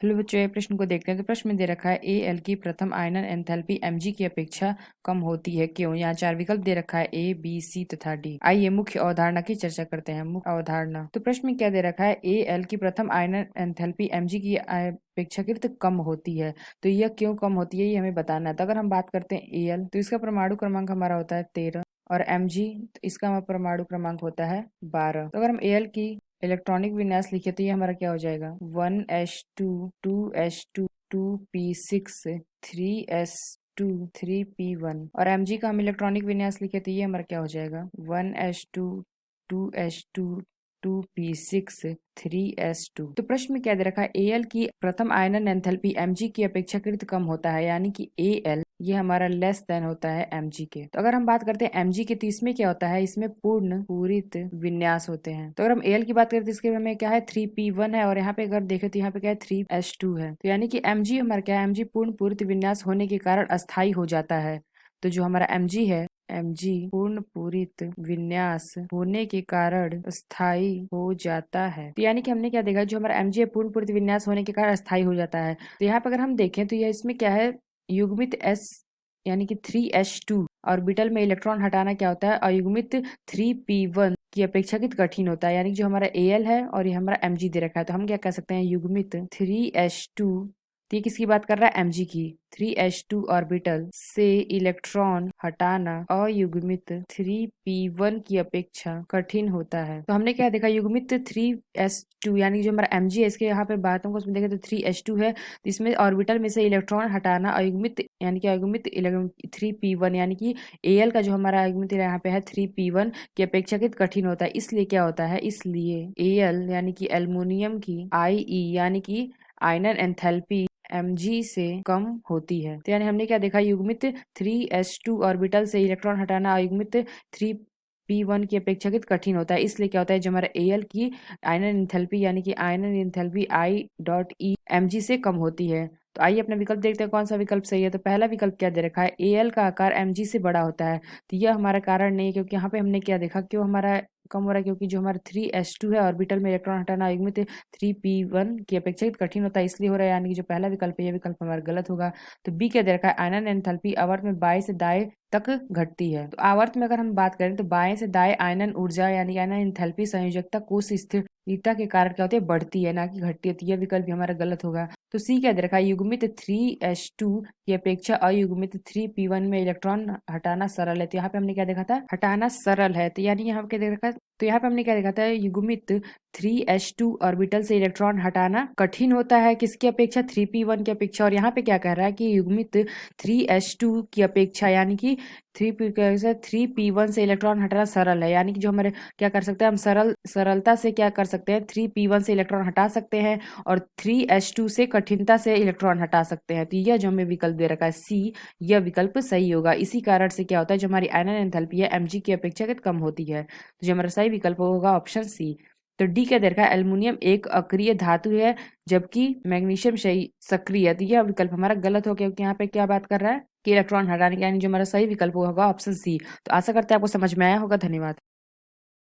Hello बच्चों, ये प्रश्न को देखते हैं। तो प्रश्न में दे रखा है एल की प्रथम आयनन एंथैल्पी mg की अपेक्षा कम होती है, क्यों? यहाँ 4 विकल्प दे रखा है ए, बी, सी तथा डी। आइए मुख्य अवधारणा की चर्चा करते हैं। मुख्य अवधारणा। तो प्रश्न में क्या दे रखा है एल की प्रथम आयनन एंथैल्पी mg की अपेक्षाकृत कम होती है। तो यह क्यों कम होती है, ये हमें बताना है। तो अगर हम बात करते हैं एल, तो इसका परमाणु क्रमांक हमारा होता है 13 और mg तो इसका परमाणु क्रमांक होता है 12। तो अगर हम एल की इलेक्ट्रॉनिक विन्यास लिखे तो ये हमारा क्या हो जाएगा 1s2 2s2 2p6 3s2 3p1। और mg का हम इलेक्ट्रॉनिक विन्यास लिखे तो ये हमारा क्या हो जाएगा 1s2 2s2 2p6 3s2। तो प्रश्न में क्या दे रखा है एल की प्रथम आयनन एंथैल्पी mg की अपेक्षाकृत कम होता है, यानी कि एल ये हमारा लेस देन होता है mg के। तो अगर हम बात करते हैं mg के, तो इसमें क्या होता है, इसमें पूरित विन्यास होते हैं। तो अगर हम एल की बात करते हैं, इसके हमें क्या है 3p1 है, और यहाँ पे अगर देखें तो यहाँ पे क्या है 3s2 है। तो यानी कि mg हमारा क्या है, mg पूरित विन्यास होने के कारण अस्थायी हो जाता है। तो जो हमारा mg है, mg पूरित विन्यास होने के कारण स्थायी हो जाता है। तो यानी कि हमने क्या देखा, जो हमारा mg है पूरित विन्यास होने के कारण अस्थायी हो जाता है। तो यहाँ पे अगर हम देखें तो यह इसमें क्या है युग्मित s यानी कि 3s2 ऑर्बिटल में इलेक्ट्रॉन हटाना क्या होता है अयुग्मित 3p1 की अपेक्षाकृत कठिन होता है। यानी कि जो हमारा Al है और ये हमारा mg दे रखा है, तो हम क्या कह सकते हैं युग्मित 3s2। तो ये किसकी बात कर रहा है mg की। 3s2 ऑर्बिटल से इलेक्ट्रॉन हटाना अयुग्मित 3p1 की अपेक्षा कठिन होता है। तो हमने क्या देखा युग्मित 3s2 यानी जो हमारा mg है, इसके यहाँ पे बातों को उसमें देखें तो 3s2 है, तो इसमें ऑर्बिटल में से इलेक्ट्रॉन हटाना अयुग्मित यानी कि अयुग्मित 3p1 यानी कि Al का जो हमारा अयुग्मित यहाँ पे है 3p1 की अपेक्षाकृत कठिन होता है। इसलिए क्या होता है, इसलिए Al यानी कि एल्युमिनियम की IE यानी कि आयनन एंथैल्पी mg से कम होती है। तो यानी हमने क्या देखा युग्मित 3s2 ऑर्बिटल से इलेक्ट्रॉन हटाना अयुग्मित 3p1 की अपेक्षाकृत कठिन होता है। इसलिए क्या होता है, जो हमारा Al की आयनन एंथैल्पी यानी कि आयनन एंथैल्पी I.E mg से कम होती है। तो आइए अपना विकल्प देखते हैं कौन सा विकल्प सही है। तो पहला विकल्प क्या दे रखा है Al का आकार mg से बड़ा होता है। तो यह हमारा कारण नहीं है, क्योंकि यहाँ पे हमने क्या देखा क्यों हमारा कम हो रहा है, क्योंकि जो हमारा 3s2 है ऑर्बिटल में इलेक्ट्रॉन हटाना युग्मित 3p1 की अपेक्षाकृत कठिन होता है, इसलिए हो रहा है। यानी कि जो पहला विकल्प है यह विकल्प हमारा गलत होगा। तो बी क्या दे रखा है आयनन एंथैल्पी आवर्त में बाएं से दाएं तक घटती है। तो आवर्त में अगर हम बात करें तो बाएं से दाएं आयनन ऊर्जा यानी आयनन एंथैल्पी संयोजकता कोश स्थिरता के कारण क्या होती है बढ़ती है, ना कि घटती है। तो यह विकल्प भी हमारा गलत होगा। तो सी क्या दे रखा है युग्मित 3s2 की अपेक्षा अयुग्मित 3p1 में इलेक्ट्रॉन हटाना सरल है। तो यहाँ पे हमने क्या देखा था हटाना सरल है। तो यानी यहाँ पे क्या दे रखा है, तो यहाँ पे हमने क्या देखा था युग्मित 3s2 ऑर्बिटल से इलेक्ट्रॉन हटाना कठिन होता है किसकी अपेक्षा 3p1 की अपेक्षा। और यहाँ पे क्या कह रहा है कि युग्मित 3s2 की अपेक्षा यानी कि 3p1 से इलेक्ट्रॉन हटाना सरल है। यानी कि जो हमारे क्या कर सकते हैं हम सरलता से क्या कर सकते हैं 3p1 से इलेक्ट्रॉन हटा सकते हैं और 3s2 से कठिनता से इलेक्ट्रॉन हटा सकते हैं। तो यह जो हमें विकल्प दे रखा है सी, यह विकल्प सही होगा। इसी कारण से क्या होता है जो हमारी आयनन एंथैल्पी है mg की अपेक्षाकृत कम होती है। तो जो हमारा सही विकल्प होगा ऑप्शन सी। तो डी क्या दे रखा है एल्युमिनियम एक अक्रिय धातु है जबकि मैग्नीशियम सक्रिय है। तो यह विकल्प हमारा गलत हो गया, क्योंकि यहाँ पे क्या बात कर रहा है कि इलेक्ट्रॉन हटाने के, यानी जो हमारा सही विकल्प होगा ऑप्शन सी। तो आशा करते हैं आपको समझ में आया होगा। धन्यवाद।